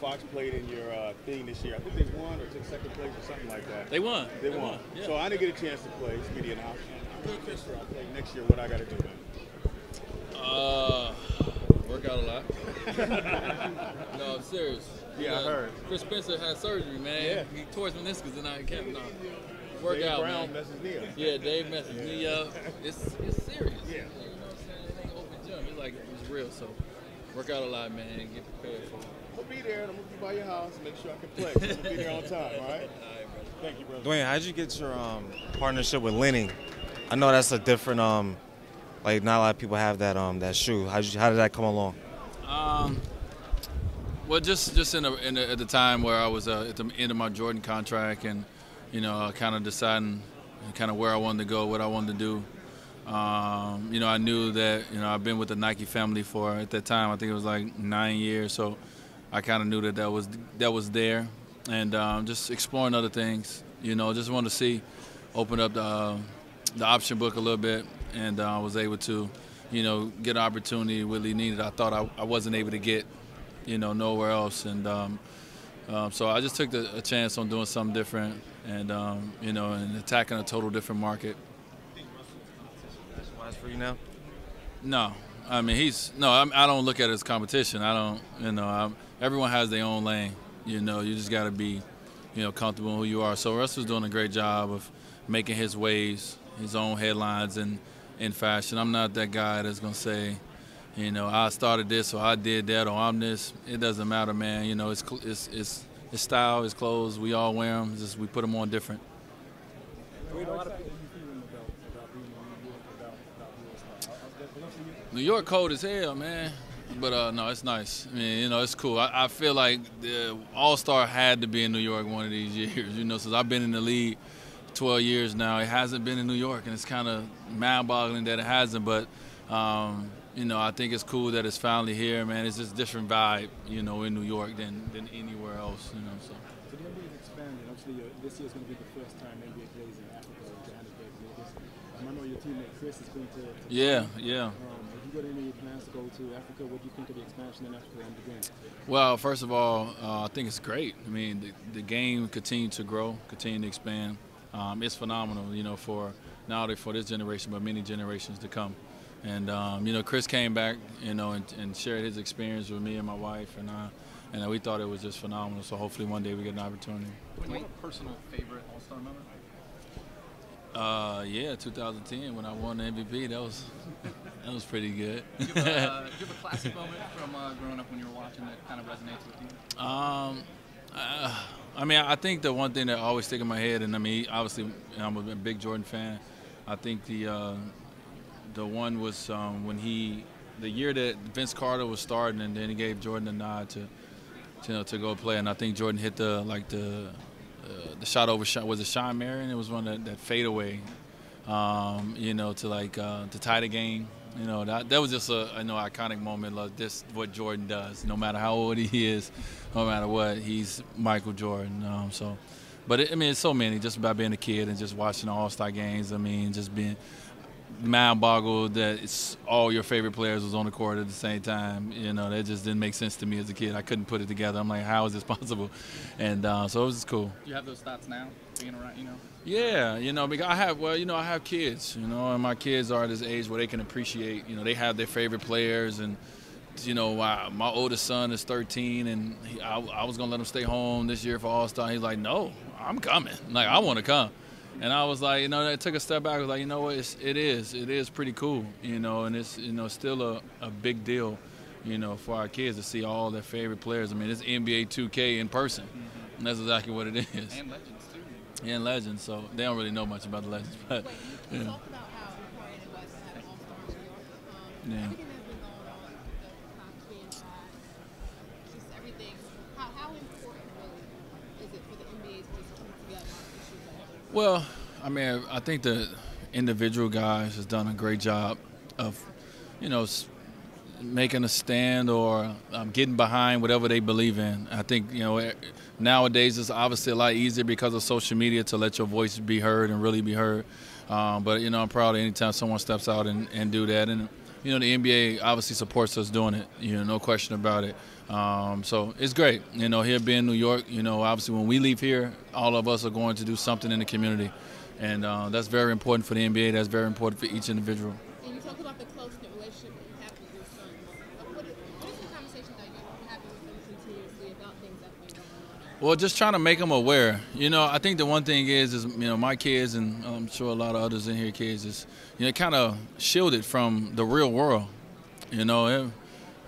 Fox played in your thing this year. I think they won or took second place or something like that. They won. They won. Yeah. So I didn't get a chance to play. It's media now. I'm good for sure. I'll play next year. What I got to do, man? Work out a lot. No, I'm serious. Yeah, I heard. Chris Spencer had surgery, man. Yeah. He tore his meniscus and I can't. No. Work Dave out, Brown man. messed his knee up. Yeah, Dave messed his knee up. It's serious. Yeah. You know what I'm saying? It ain't open gym. It's like it's real. So work out a lot, man, and get prepared for it. I'll be there. I'm gonna be by your house. Make sure I can play. I'm gonna be there on time. All right. All right, brother. Thank you, brother. Dwayne, how did you get your partnership with Lenny? I know that's a different like not a lot of people have that that shoe. How did that come along? Well, just at the time where I was at the end of my Jordan contract, and kind of deciding kind of where I wanted to go, what I wanted to do. I knew that I've been with the Nike family for, at that time, I think it was like 9 years. So I kind of knew that was there, and just exploring other things. Just wanted to see, open up the option book a little bit, and I was able to, get an opportunity really needed. I thought I wasn't able to get, nowhere else, and so I just took a chance on doing something different, and and attacking a total different market. Wise for you now? No, I mean I don't look at it as competition. I don't, everyone has their own lane. You just got to be, comfortable in who you are. So Russell's doing a great job of making his waves, his own headlines in fashion. I'm not that guy that's gonna say, I started this or I did that or I'm this. It doesn't matter, man. It's style, it's clothes. We all wear them. Just we put them on different. New York cold as hell, man. But no, it's nice. I mean, it's cool. I feel like the All-Star had to be in New York one of these years. Since I've been in the league 12 years now, it hasn't been in New York, and it's kind of mind-boggling that it hasn't. But I think it's cool that it's finally here, man. It's just a different vibe, in New York than anywhere else, So the NBA is expanding. Obviously, this year is going to be the first time NBA plays in Africa or Johannesburg. I know your teammate Chris has been to yeah. Have you got any plans to go to Africa? What do you think of the expansion in Africa and the game? Well, first of all, I think it's great. I mean, the game continues to grow, continue to expand. It's phenomenal, for not only for this generation, but many generations to come. And Chris came back, and shared his experience with me and my wife, and we thought it was just phenomenal. So hopefully one day we get an opportunity. Do you have a personal favorite All-Star moment? Yeah, 2010 when I won the MVP. That was pretty good. Do you have a classic moment from growing up when you were watching that kind of resonates with you? I mean, I think the one thing that always stick in my head, and I mean, obviously, I'm a big Jordan fan. I think the one was when the year that Vince Carter was starting, and then he gave Jordan a nod to go play, and I think Jordan hit the shot over shot. Was it Sean Marion? It was one that fadeaway, to tie the game. That was just a iconic moment. Like this, what Jordan does. No matter how old he is, no matter what, he's Michael Jordan. But it's so many. Just about being a kid and just watching the All-Star games. I mean, just being mind-boggled that it's all your favorite players was on the court at the same time. That just didn't make sense to me as a kid. I couldn't put it together. I'm like, how is this possible? And so it was just cool. Do you have those thoughts now, being around, Yeah, because I have kids, and my kids are at this age where they can appreciate, they have their favorite players, and my oldest son is 13, and I was gonna let him stay home this year for All-Star. He's like, no, I'm coming. Like, I want to come. And I was like, I took a step back. I was like, what? It is pretty cool, and it's, still a big deal, for our kids to see all their favorite players. I mean, it's NBA 2K in person, and that's exactly what it is. And legends too. And legends, so they don't really know much about the legends, but Wait, you talked about how important it was to have All-Star in New York. yeah. Everything that's been going on with the Cox franchise, just everything. How important really is it for the NBA to just keep together on issues like this? Well, I mean, I think the individual guys has done a great job of, making a stand or getting behind whatever they believe in. I think, nowadays it's obviously a lot easier because of social media to let your voice be heard and really be heard. But, I'm proud of any time someone steps out and do that. And you know, the NBA obviously supports us doing it. You know, no question about it. So it's great. You know, here being New York, you know, obviously when we leave here, all of us are going to do something in the community. And that's very important for the NBA. That's very important for each individual. And you talked about the close-knit relationship that you have with your son. What are some conversations that you're having with them continuously about things that have been going on? Well, just trying to make them aware. You know, I think the one thing is you know, my kids, and I'm sure a lot of others in here kids, is, you know, kind of shielded from the real world. You know,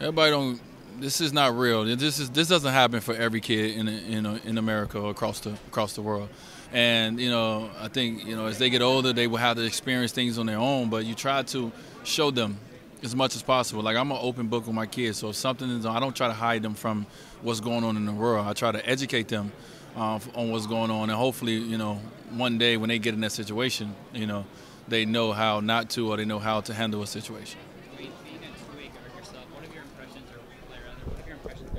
everybody don't. This is not real. This doesn't happen for every kid in America or across the world. And you know, I think, you know, as they get older, they will have to experience things on their own. But you try to show them as much as possible. Like, I'm an open book with my kids, so if something is, I don't try to hide them from what's going on in the world. I try to educate them on what's going on, and hopefully, you know, one day when they get in that situation, you know, they know how not to, or they know how to handle a situation. Dwayne, being a two-way guard yourself, what are your impressions, or player rather, what are your impressions